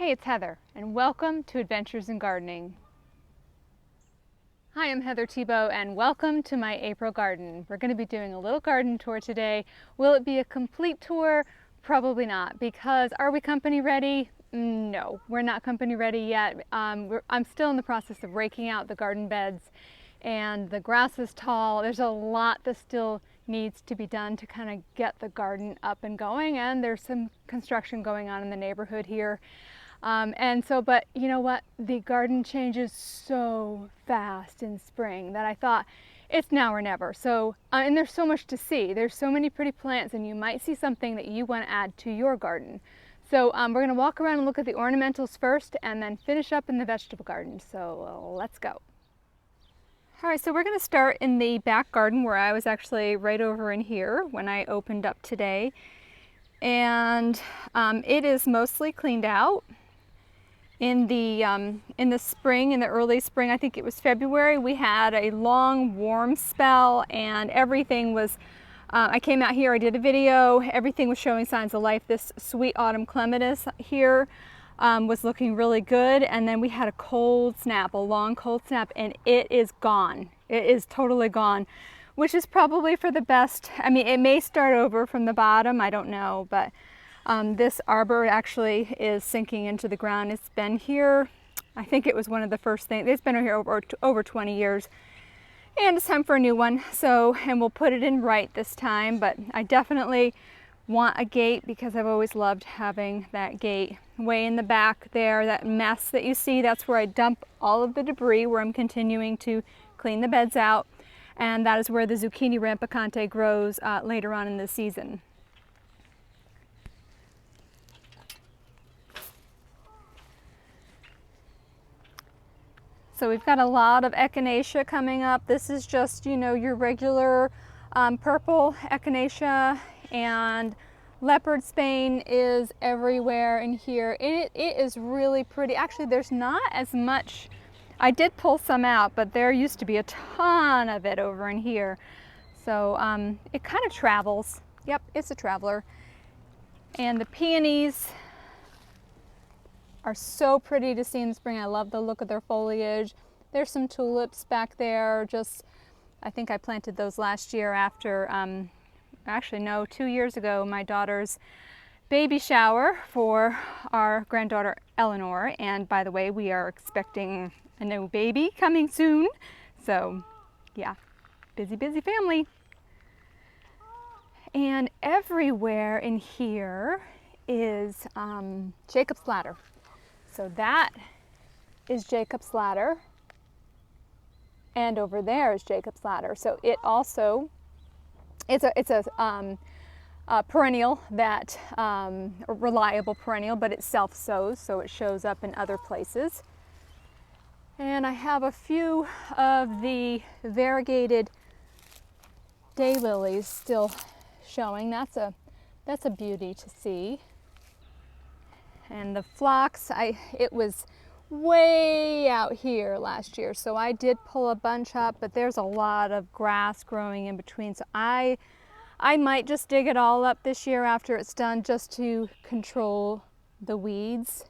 Hey, it's Heather, and welcome to Adventures in Gardening. Hi, I'm Heather Thibault, and welcome to my April garden. We're going to be doing a little garden tour today. Will it be a complete tour? Probably not, because are we company ready? No, we're not company ready yet. I'm still in the process of raking out the garden beds, and the grass is tall. There's a lot that still needs to be done to kind of get the garden up and going, and there's some construction going on in the neighborhood here. But you know what? The garden changes so fast in spring that I thought it's now or never. And there's so much to see. There's so many pretty plants, and you might see something that you want to add to your garden. So we're going to walk around and look at the ornamentals first and then finish up in the vegetable garden. So let's go. All right, so we're going to start in the back garden where I was actually right over in here when I opened up today. And it is mostly cleaned out. In the spring, in the early spring, I think it was February, we had a long warm spell and everything was, I came out here, I did a video, everything was showing signs of life. This sweet autumn clematis here was looking really good, and then we had a cold snap, a long cold snap, and it is gone. It is totally gone, which is probably for the best. I mean, it may start over from the bottom, I don't know, but this arbor actually is sinking into the ground. It's been here, I think it was one of the first things, it's been here over 20 years. And it's time for a new one. And we'll put it in right this time, but I definitely want a gate because I've always loved having that gate way in the back there. That mess that you see, that's where I dump all of the debris, where I'm continuing to clean the beds out. And that is where the zucchini rampicante grows later on in the season. So we've got a lot of echinacea coming up. This is just, you know, your regular purple echinacea, and leopard Spain is everywhere in here. It is really pretty. Actually, there's not as much. I did pull some out, but there used to be a ton of it over in here. So it kind of travels. Yep, it's a traveler. And the peonies are so pretty to see in the spring. I love the look of their foliage. There's some tulips back there. I think I planted those last year after, actually no, 2 years ago, my daughter's baby shower for our granddaughter Eleanor. And by the way, we are expecting a new baby coming soon. So yeah, busy family. And everywhere in here is Jacob's ladder. So that is Jacob's ladder, and over there is Jacob's ladder. So it also, it's a perennial that, a reliable perennial, but it self-sows, so it shows up in other places. And I have a few of the variegated daylilies still showing. That's a beauty to see. And the phlox, it was way out here last year, so I did pull a bunch up, but there's a lot of grass growing in between, so I might just dig it all up this year after it's done, just to control the weeds.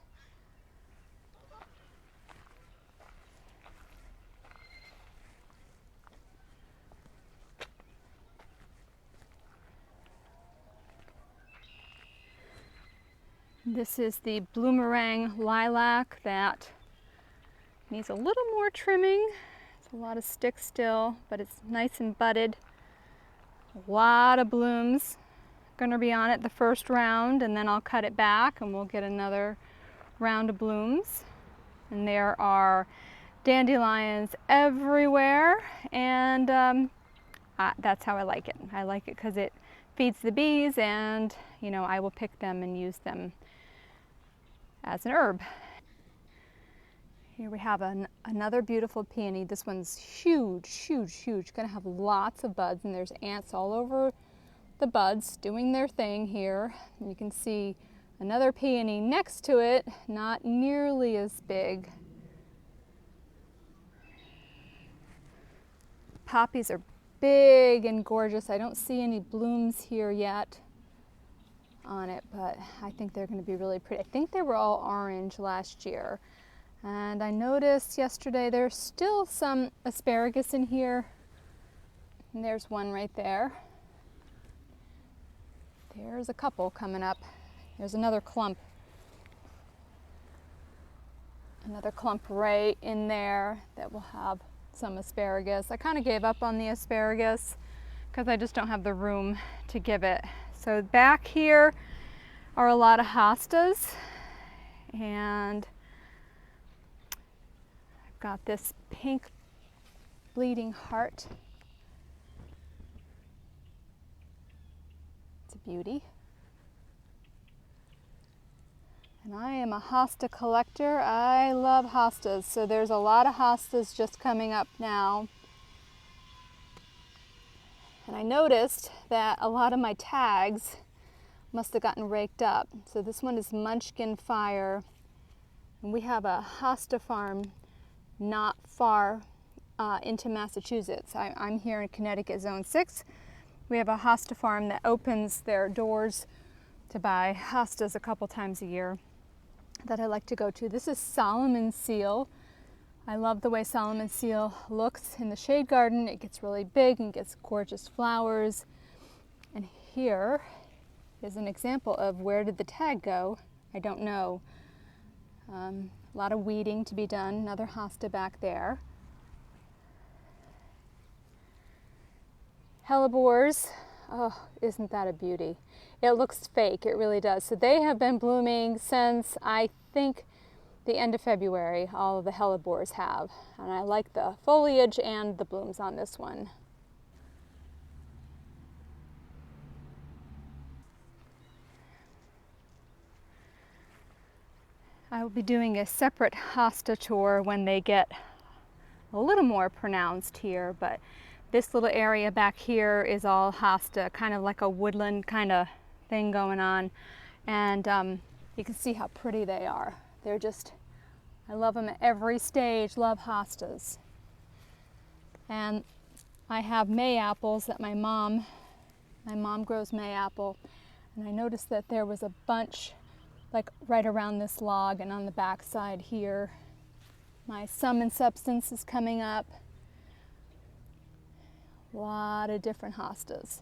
This is the bloomerang lilac that needs a little more trimming. It's a lot of sticks still, but it's nice and budded. A lot of blooms going to be on it the first round, and then I'll cut it back and we'll get another round of blooms. And there are dandelions everywhere, and that's how I like it. I like it because it feeds the bees, and you know, I will pick them and use them as an herb. Here we have another beautiful peony. This one's huge. Gonna have lots of buds, and there's ants all over the buds doing their thing here. And you can see another peony next to it, not nearly as big. Poppies are big and gorgeous. I don't see any blooms here yet. on it, but I think they're going to be really pretty. I think they were all orange last year. And I noticed yesterday there's still some asparagus in here. And there's one right there. There's a couple coming up. There's another clump. Another clump right in there that will have some asparagus. I kind of gave up on the asparagus because I just don't have the room to give it. So back here are a lot of hostas, and I've got this pink bleeding heart. It's a beauty. And I am a hosta collector. I love hostas. So there's a lot of hostas just coming up now. And I noticed that a lot of my tags must have gotten raked up. So this one is Munchkin Fire. And we have a hosta farm not far into Massachusetts. I'm here in Connecticut, Zone 6. We have a hosta farm that opens their doors to buy hostas a couple times a year that I like to go to. This is Solomon Seal. I love the way Solomon Seal looks in the shade garden. It gets really big and gets gorgeous flowers. And here is an example of where did the tag go? I don't know. A lot of weeding to be done. Another hosta back there. Hellebores. Oh, isn't that a beauty? It looks fake, it really does. So they have been blooming since, I think, the end of February. All of the hellebores have. And I like the foliage and the blooms on this one. I will be doing a separate hosta tour when they get a little more pronounced here, but this little area back here is all hosta, kind of like a woodland kind of thing going on. And you can see how pretty they are. They're just, I love them at every stage, love hostas. And I have May apples that my mom grows May apple. And I noticed that there was a bunch like right around this log and on the back side here. My Sum and Substance is coming up. A lot of different hostas.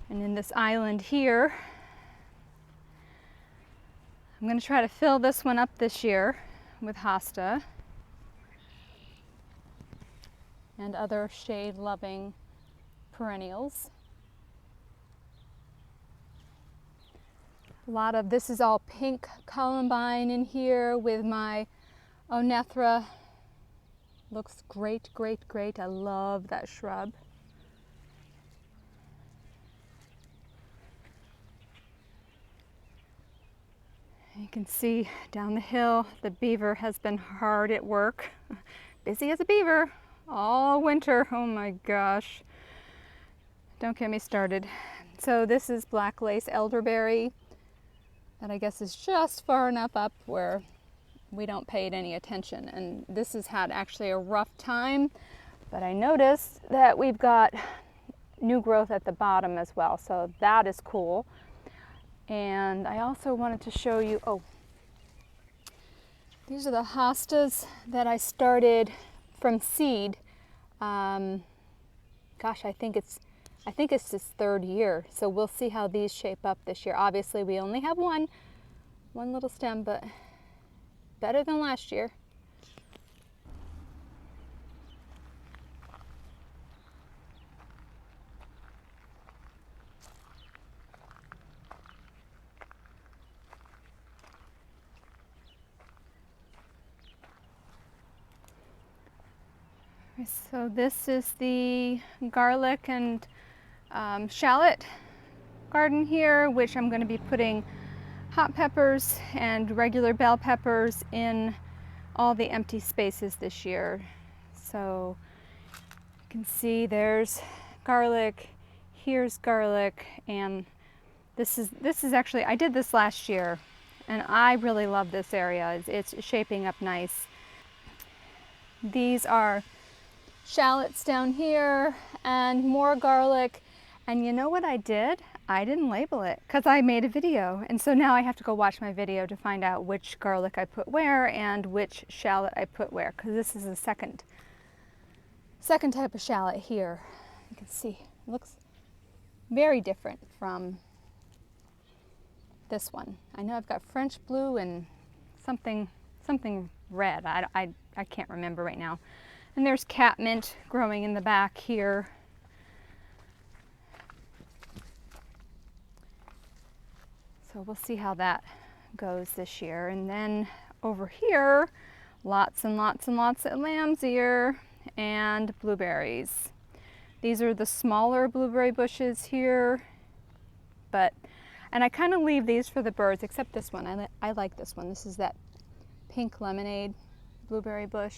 And in this island here, I'm going to try to fill this one up this year with hosta and other shade-loving perennials. A lot of this is all pink columbine in here with my Onethra. Looks great, great, great. I love that shrub. You can see down the hill, the beaver has been hard at work. Busy as a beaver all winter. Oh my gosh. Don't get me started. So this is black lace elderberry that I guess is just far enough up where we don't pay it any attention. And this has had actually a rough time, but I noticed that we've got new growth at the bottom as well. So that is cool. And I also wanted to show you, oh, these are the hostas that I started from seed. Gosh, I think it's this third year. So we'll see how these shape up this year. Obviously we only have one little stem, but better than last year. So this is the garlic and shallot garden here, which I'm going to be putting hot peppers and regular bell peppers in all the empty spaces this year. So you can see there's garlic, here's garlic, and this is actually, I did this last year and I really love this area. It's shaping up nice. These are shallots down here and more garlic. And you know what I did? I didn't label it because I made a video, and so now I have to go watch my video to find out which garlic I put where and which shallot I put where, because this is the second type of shallot here. You can see it looks very different from this one. I know I've got French blue and something red. I can't remember right now. And there's catmint growing in the back here. So we'll see how that goes this year. And then over here, lots and lots and lots of lamb's ear and blueberries. These are the smaller blueberry bushes here, and I kind of leave these for the birds, except this one. I like this one. This is that pink lemonade blueberry bush.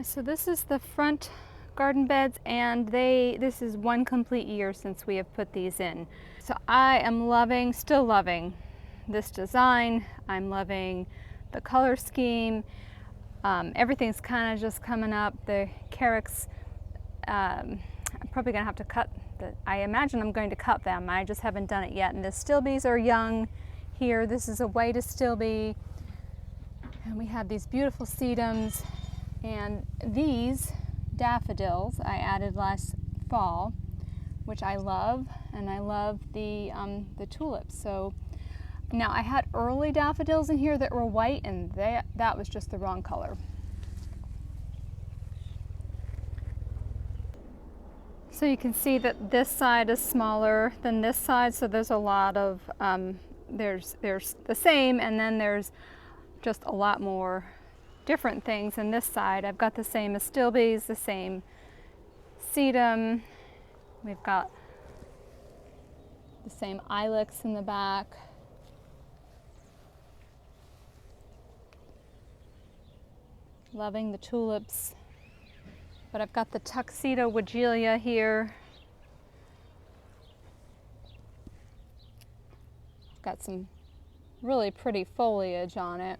So this is the front garden beds, and this is one complete year since we have put these in. So I am still loving this design. I'm loving the color scheme. Everything's kind of just coming up. The carex, I'm probably gonna have to cut. I imagine I'm going to cut them. I just haven't done it yet. And the stilbes are young here. This is a white stilbe, and we have these beautiful sedums. And these daffodils I added last fall, which I love, and I love the tulips. So now I had early daffodils in here that were white, and that was just the wrong color. So you can see that this side is smaller than this side, so there's a lot of, there's the same, and then there's just a lot more different things in this side. I've got the same astilbes, the same sedum. We've got the same ilex in the back. Loving the tulips. But I've got the tuxedo weigela here. Got some really pretty foliage on it.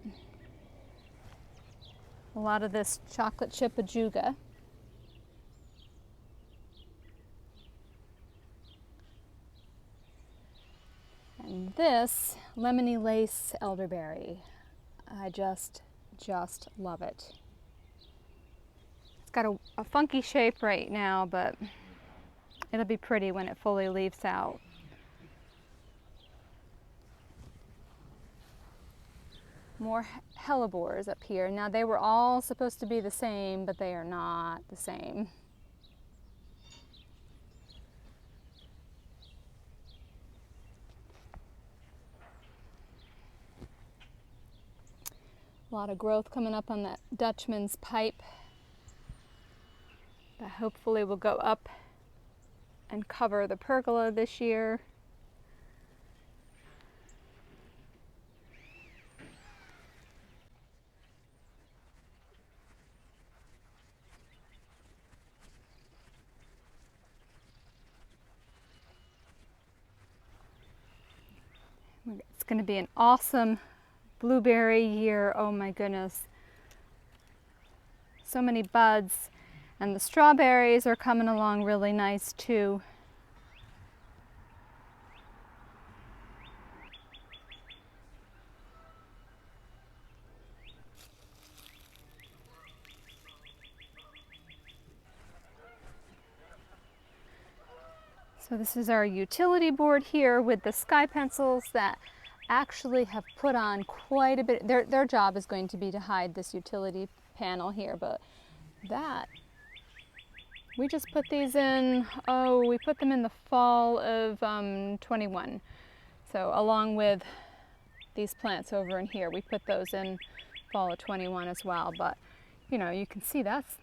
A lot of this chocolate chip ajuga. And this lemony lace elderberry. I just love it. It's got a funky shape right now, but it'll be pretty when it fully leaves out. More hellebores up here. Now they were all supposed to be the same, but they are not the same. A lot of growth coming up on that Dutchman's pipe that hopefully will go up and cover the pergola this year. It's going to be an awesome blueberry year. Oh my goodness. So many buds. And the strawberries are coming along really nice too. So this is our utility board here with the sky pencils that actually have put on quite a bit. Their job is going to be to hide this utility panel here, but we just put these in, we put them in the fall of 21. So along with these plants over in here, we put those in fall of 21 as well. But you know, you can see that's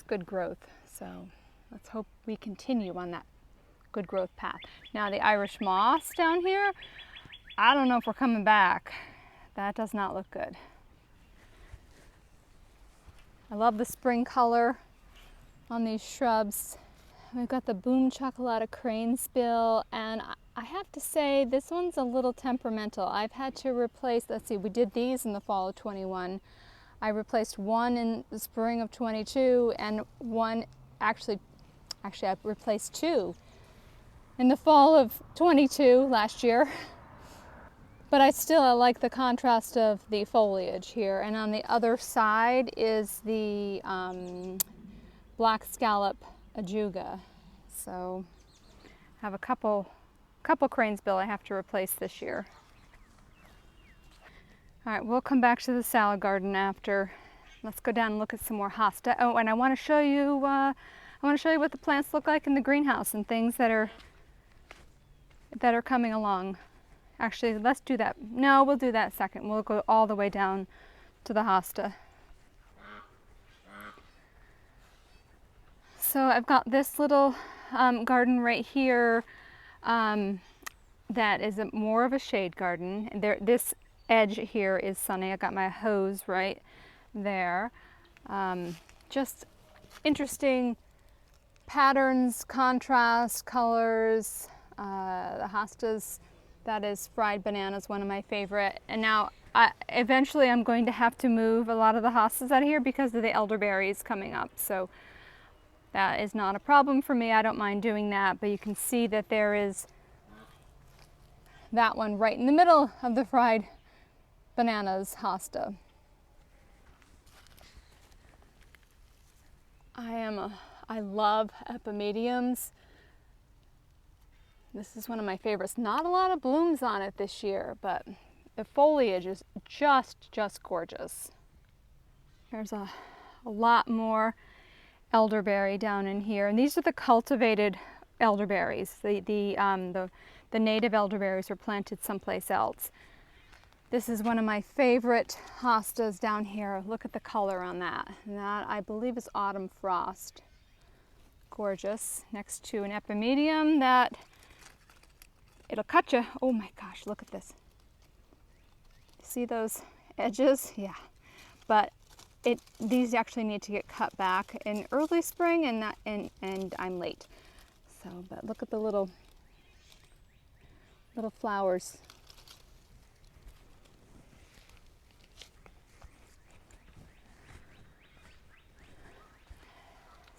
good growth. So let's hope we continue on that good growth path. Now the Irish moss down here, I don't know if we're coming back. That does not look good. I love the spring color on these shrubs. We've got the Boom Chocolata Cranesbill, and I have to say this one's a little temperamental. I've had to replace, let's see, we did these in the fall of 21. I replaced one in the spring of 22, and one, actually I replaced two in the fall of 22 last year. But I like the contrast of the foliage here. And on the other side is the black scallop ajuga. So I have a couple cranesbill I have to replace this year. All right, we'll come back to the salad garden after. Let's go down and look at some more hosta. Oh, and I want to show you what the plants look like in the greenhouse and things that are coming along. Actually, let's do that. No, we'll do that second. We'll go all the way down to the hosta. So I've got this little garden right here that is more of a shade garden. This edge here is sunny. I got my hose right there. Just interesting patterns, contrast, colors. The hostas, that is fried bananas, one of my favorite. And now eventually I'm going to have to move a lot of the hostas out of here because of the elderberries coming up. So that is not a problem for me. I don't mind doing that, but you can see that there is that one right in the middle of the fried bananas hosta. I love epimediums. This is one of my favorites. Not a lot of blooms on it this year, but the foliage is just gorgeous. There's a lot more elderberry down in here, and these are the cultivated elderberries. The native elderberries were planted someplace else. This is one of my favorite hostas down here. Look at the color on that. And that, I believe, is Autumn Frost. Gorgeous. Next to an epimedium that it'll cut you. Oh my gosh, look at this. See those edges? Yeah. But these actually need to get cut back in early spring, and I'm late. So, but look at the little flowers.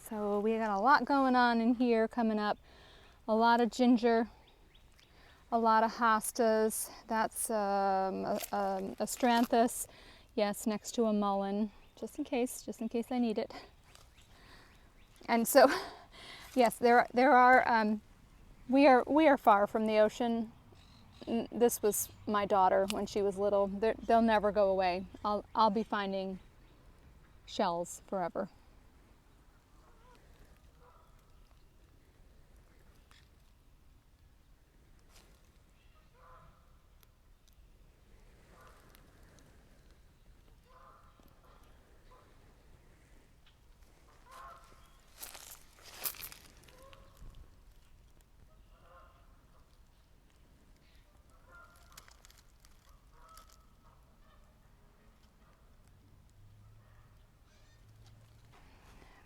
So we got a lot going on in here coming up. A lot of ginger, a lot of hostas. That's astranthus. Yes, next to a mullein, just in case I need it. And so, yes, we are far from the ocean. This was my daughter when she was little. They'll never go away. I'll be finding shells forever.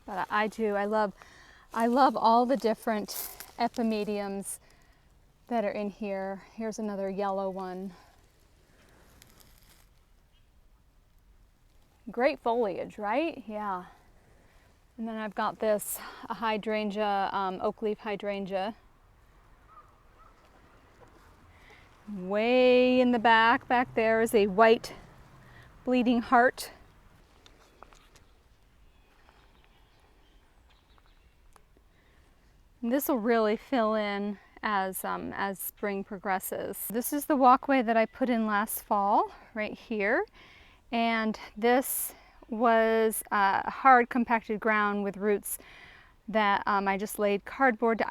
But I love all the different epimediums that are in here. Here's another yellow one. Great foliage, right? Yeah. And then I've got this, a hydrangea, oak leaf hydrangea. Way in the back there is a white bleeding heart. This will really fill in as spring progresses. This is the walkway that I put in last fall, right here. And this was hard compacted ground with roots that I just laid cardboard.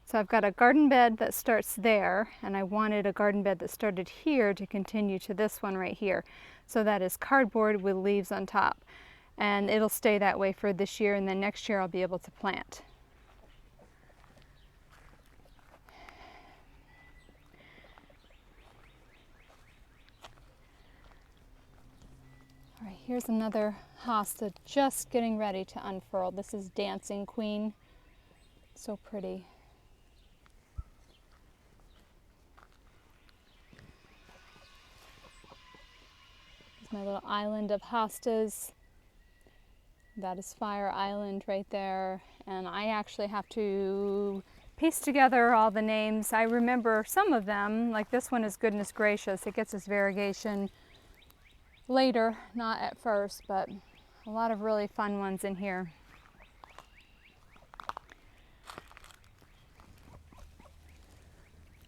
So I've got a garden bed that starts there, and I wanted a garden bed that started here to continue to this one right here. So that is cardboard with leaves on top. And it'll stay that way for this year, and then next year I'll be able to plant. All right, here's another hosta just getting ready to unfurl. This is Dancing Queen. So pretty. There's my little island of hostas. That is Fire Island right there. And I actually have to piece together all the names. I remember some of them, like this one is Goodness Gracious. It gets its variegation later, not at first, but a lot of really fun ones in here.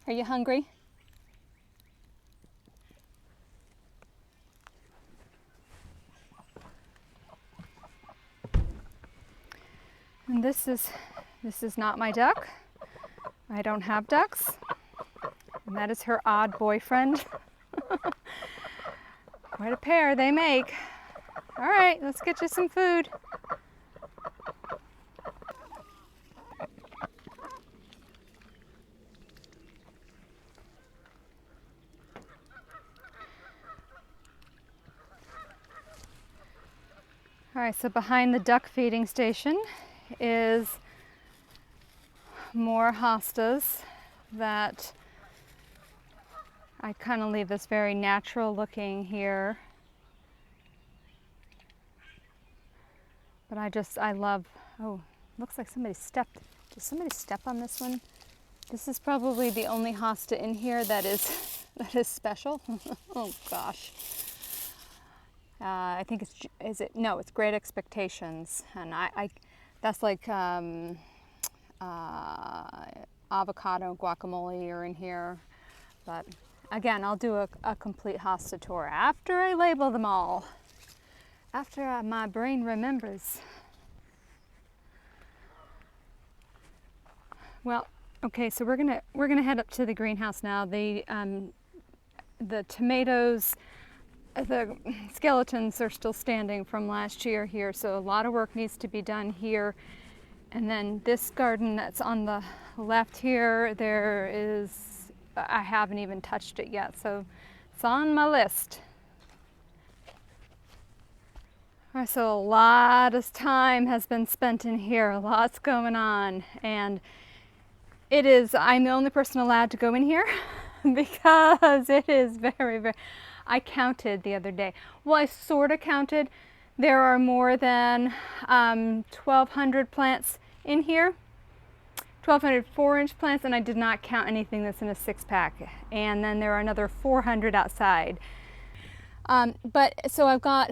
Are you hungry? And this is not my duck. I don't have ducks. And that is her odd boyfriend. Quite a pair they make. All right, let's get you some food. All right, so behind the duck feeding station is more hostas that I kind of leave this very natural looking here. But I love, oh, looks like somebody stepped. Did somebody step on this one? This is probably the only hosta in here that is special. Oh gosh. I think it's Great Expectations. And that's like avocado guacamole are in here. But again, I'll do a complete hosta tour after I label them all. After my brain remembers. Well, okay, so we're gonna head up to the greenhouse now. The tomatoes, the skeletons are still standing from last year here, so a lot of work needs to be done here. And then this garden that's on the left here, I haven't even touched it yet, so it's on my list. All right, so a lot of time has been spent in here, lots going on, and I'm the only person allowed to go in here because it is very, very, I counted the other day. Well, I sort of counted. There are more than 1,200 plants in here, 1,200 4-inch plants, and I did not count anything that's in a 6-pack. And then there are another 400 outside. So I've got,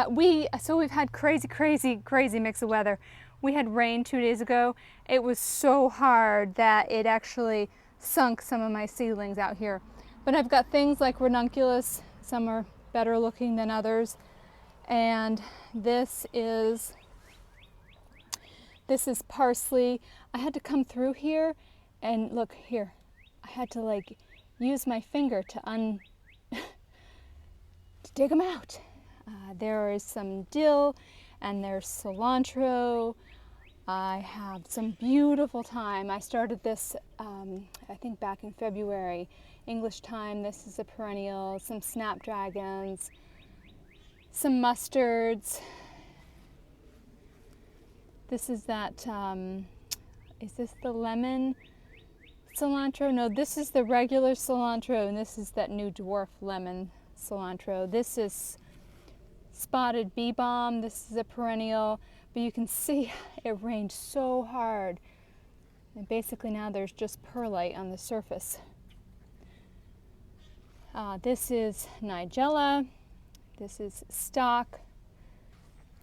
we've had crazy mix of weather. We had rain 2 days ago. It was so hard that it actually sunk some of my seedlings out here. But I've got things like ranunculus. Some are better looking than others. And this is parsley. I had to come through here and look here. I had to like use my finger to dig them out. There is some dill and there's cilantro. I have some beautiful thyme. I started this, I think back in February, English thyme. This is a perennial, some snapdragons, some mustards. This is that, is this the lemon cilantro? No, this is the regular cilantro, and this is that new dwarf lemon cilantro. This is spotted bee balm. This is a perennial, but you can see it rained so hard. And basically now there's just perlite on the surface. This is nigella. This is stock.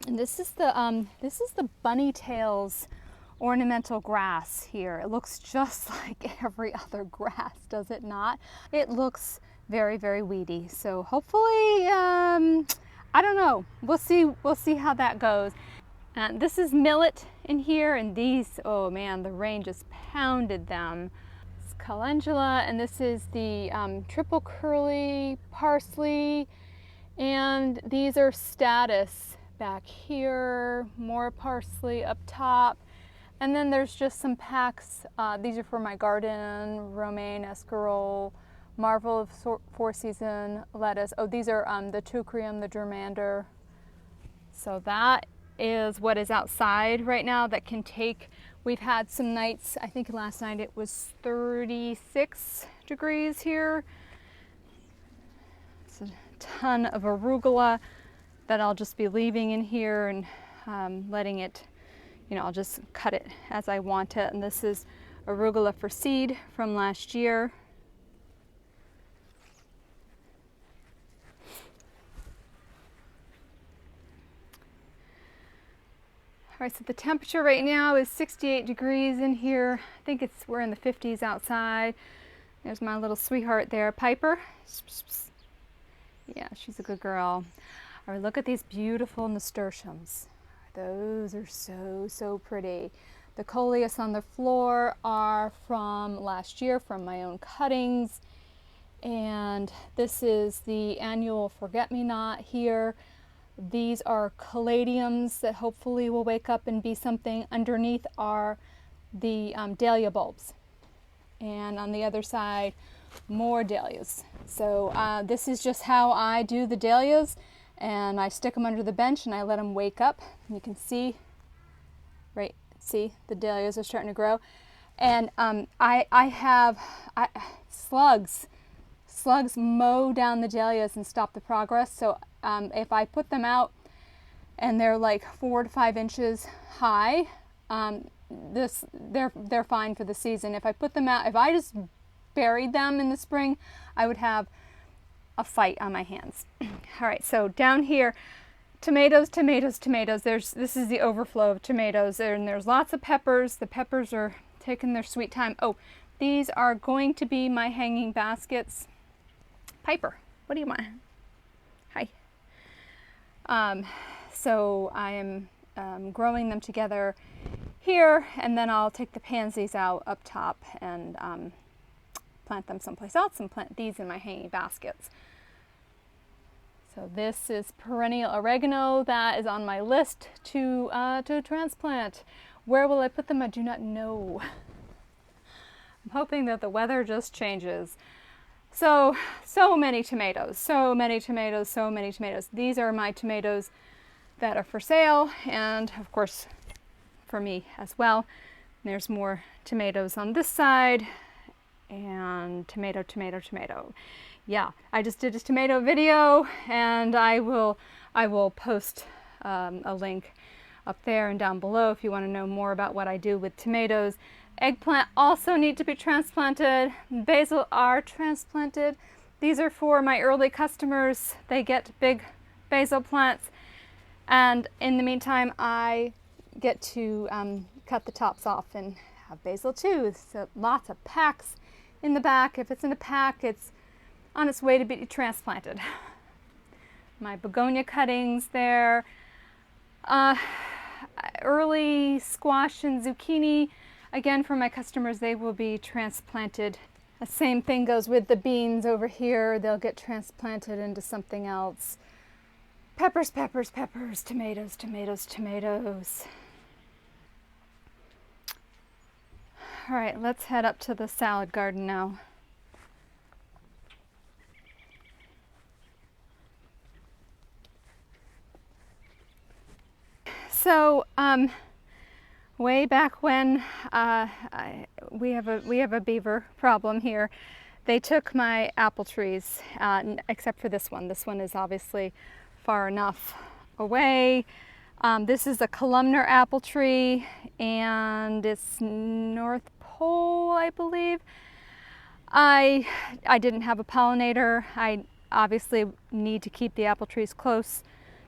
And this is the bunny tails ornamental grass here. It looks just like every other grass, does it not? It looks very, very weedy. So hopefully, I don't know. We'll see how that goes. This is millet in here, and these, oh man, the rain just pounded them. It's calendula, and this is the triple curly parsley, and these are status back here, more parsley up top, and then there's just some packs. These are for my garden, romaine, escarole, marvel of four-season lettuce. Oh, these are the teucrium, the germander. So that is what is outside right now that can take We've had some nights, I think last night it was 36 degrees here. It's a ton of arugula that I'll just be leaving in here and letting it, you know, I'll just cut it as I want it. And this is arugula for seed from last year. All right, so the temperature right now is 68 degrees in here. I think we're in the 50s outside. There's my little sweetheart there, Piper. Yeah, she's a good girl. All right, look at these beautiful nasturtiums. Those are so, so pretty. The coleus on the floor are from last year, from my own cuttings. And this is the annual forget-me-not here. These are caladiums that hopefully will wake up and be something. Underneath are the dahlia bulbs. And on the other side, more dahlias. So this is just how I do the dahlias. And I stick them under the bench and I let them wake up. You can see, right, see the dahlias are starting to grow. And I have slugs. Slugs mow down the dahlias and stop the progress. So if I put them out and they're like 4 to 5 inches high, they're fine for the season. If I put them out, if I just buried them in the spring, I would have a fight on my hands. All right, so down here, tomatoes, tomatoes, tomatoes. This is the overflow of tomatoes, and there's lots of peppers. The peppers are taking their sweet time. Oh, these are going to be my hanging baskets. Piper, what do you want? Hi. So I am growing them together here, and then I'll take the pansies out up top and plant them someplace else and plant these in my hanging baskets. So this is perennial oregano that is on my list to transplant. Where will I put them? I do not know. I'm hoping that the weather just changes. So many tomatoes, so many tomatoes, so many tomatoes. These are my tomatoes that are for sale, and of course for me as well. And there's more tomatoes on this side, and tomato, tomato, tomato. Yeah, I just did a tomato video, and I will post a link up there and down below if you want to know more about what I do with tomatoes. Eggplant also need to be transplanted. Basil are transplanted. These are for my early customers. They get big basil plants, and in the meantime I get to cut the tops off and have basil too. So lots of packs in the back. If it's in a pack, it's on its way to be transplanted. My begonia cuttings there. Early squash and zucchini, again for my customers, they will be transplanted. The same thing goes with the beans over here. They'll get transplanted into something else. Peppers, peppers, peppers, tomatoes, tomatoes, tomatoes. All right, let's head up to the salad garden now. So, way back when, we have a beaver problem here. They took my apple trees, except for this one. This one is obviously far enough away. This is a columnar apple tree, and it's North Pole, I believe. I didn't have a pollinator. I obviously need to keep the apple trees close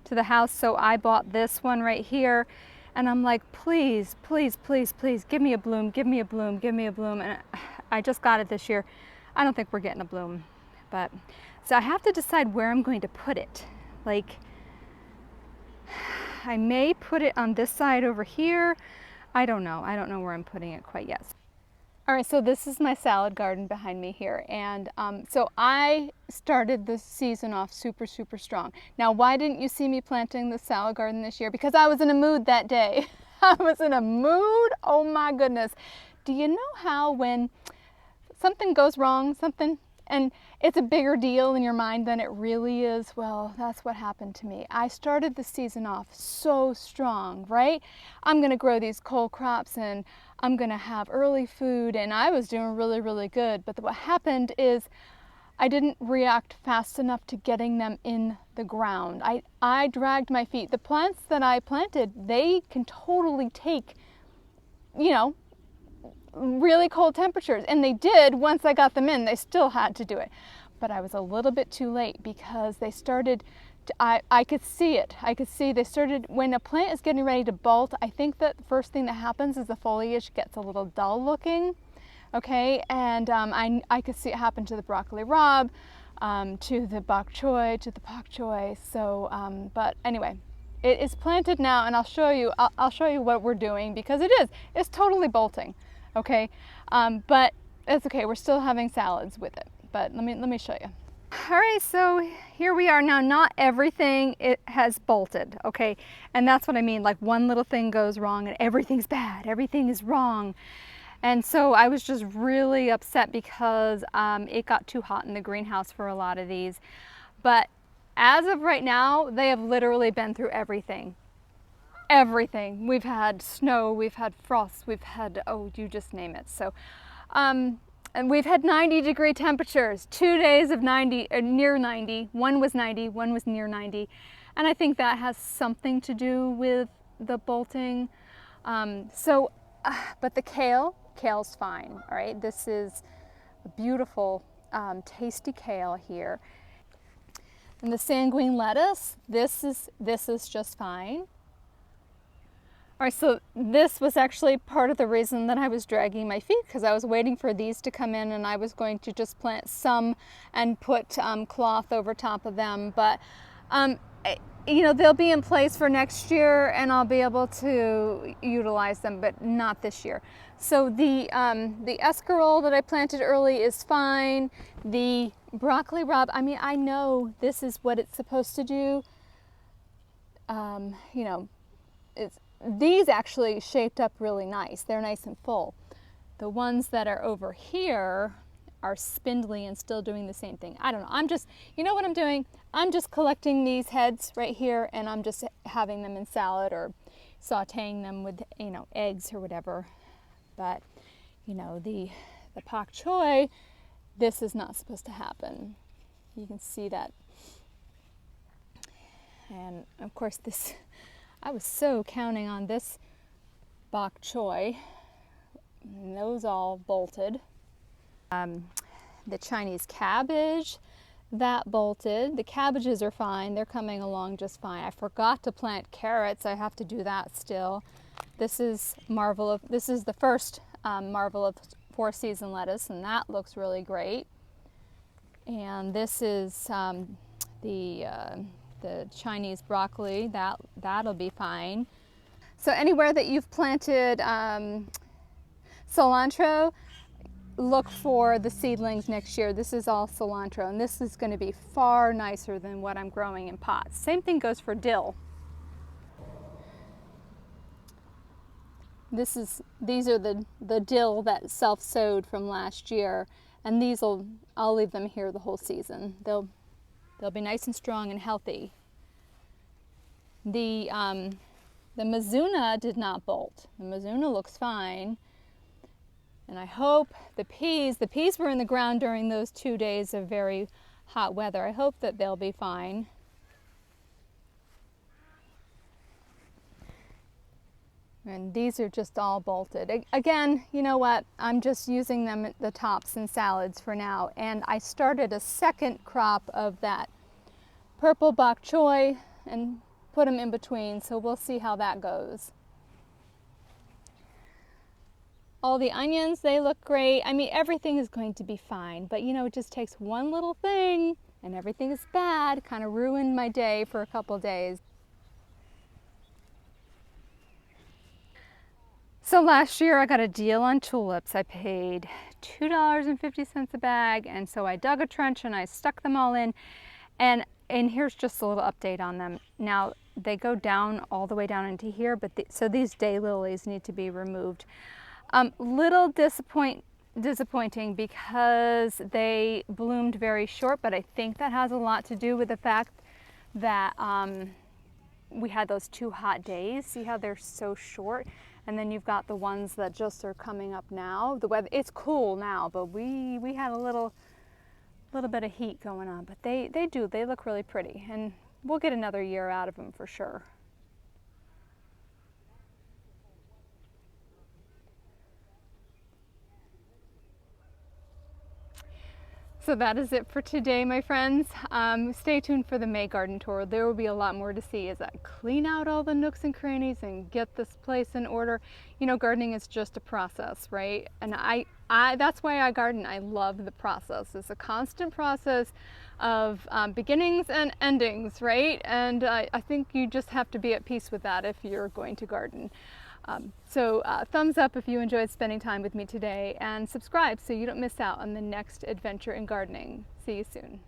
to the house, so I bought this one right here, and I'm like, please, please, please, please, give me a bloom, give me a bloom, give me a bloom. And I just got it this year. I don't think we're getting a bloom, but so I have to decide where I'm going to put it. Like, I may put it on this side over here. I don't know where I'm putting it quite yet. All right, so this is my salad garden behind me here, and so I started the season off super, super strong. Now, why didn't you see me planting the salad garden this year? Because I was in a mood that day. I was in a mood, oh my goodness. Do you know how when something goes wrong, something and it's a bigger deal in your mind than it really is. Well, that's what happened to me. I started the season off so strong, right? I'm gonna grow these cole crops and I'm gonna have early food, and I was doing really, really good. But what happened is I didn't react fast enough to getting them in the ground. I dragged my feet. The plants that I planted, they can totally take, you know, really cold temperatures, and they did. Once I got them in, they still had to do it, but I was a little bit too late because they started to, I could see it. I could see they started, when a plant is getting ready to bolt, I think that the first thing that happens is the foliage gets a little dull looking, okay, and I could see it happen to the broccoli rabe, to the bok choy, to the pak choy. So but anyway, it is planted now, and I'll show you what we're doing, because it's totally bolting. Okay, but it's okay. We're still having salads with it, but let me show you. All right, so here we are now. Not everything it has bolted, okay, and that's what I mean. Like, one little thing goes wrong and everything's bad. Everything is wrong, and so I was just really upset because it got too hot in the greenhouse for a lot of these. But as of right now, they have literally been through everything. Everything. We've had snow, we've had frost, we've had, oh, you just name it. So, and we've had 90-degree temperatures, 2 days of 90, near 90. One was 90, one was near 90. And I think that has something to do with the bolting. But the kale's fine, all right? This is a beautiful, tasty kale here. And the sanguine lettuce, this is just fine. All right, so this was actually part of the reason that I was dragging my feet, because I was waiting for these to come in, and I was going to just plant some and put cloth over top of them. But, you know, they'll be in place for next year, and I'll be able to utilize them, but not this year. So the escarole that I planted early is fine. The broccoli rabe, I mean, I know this is what it's supposed to do. You know, these actually shaped up really nice. They're nice and full. The ones that are over here are spindly and still doing the same thing. I don't know. I'm just, you know what I'm doing? I'm just collecting these heads right here, and I'm just having them in salad or sauteing them with, you know, eggs or whatever. But, you know, the pak choy, this is not supposed to happen. You can see that. And of course this, I was so counting on this bok choy, and those all bolted. The Chinese cabbage, that bolted. The cabbages are fine, they're coming along just fine. I forgot to plant carrots, I have to do that still. This is the first Marvel of 4-season lettuce, and that looks really great. And this is the Chinese broccoli, that'll be fine. So anywhere that you've planted cilantro, look for the seedlings next year. This is all cilantro, and this is going to be far nicer than what I'm growing in pots. Same thing goes for dill. These are the dill that self-sowed from last year, and I'll leave them here the whole season. They'll be nice and strong and healthy. The Mizuna did not bolt. The Mizuna looks fine. And I hope the peas were in the ground during those 2 days of very hot weather. I hope that they'll be fine. And these are just all bolted. Again, you know what? I'm just using them at the tops in salads for now. And I started a second crop of that purple bok choy and put them in between, so we'll see how that goes. All the onions, they look great. I mean, everything is going to be fine, but you know, it just takes one little thing and everything is bad. Kind of ruined my day for a couple days. So last year I got a deal on tulips. I paid $2.50 a bag, and so I dug a trench and I stuck them all in, and here's just a little update on them. Now they go down all the way down into here, but so these daylilies need to be removed. Little disappointed disappointing because they bloomed very short, but I think that has a lot to do with the fact that we had those 2 hot days. See how they're so short? And then you've got the ones that just are coming up now. The weather, it's cool now, but we had a little bit of heat going on, but they look really pretty, and we'll get another year out of them for sure. So that is it for today, my friends. Stay tuned for the May garden tour. There will be a lot more to see as I clean out all the nooks and crannies and get this place in order. You know, gardening is just a process, right? And that's why I garden. I love the process. It's a constant process of beginnings and endings, right? And I think you just have to be at peace with that if you're going to garden. So thumbs up if you enjoyed spending time with me today, and subscribe so you don't miss out on the next adventure in gardening. See you soon.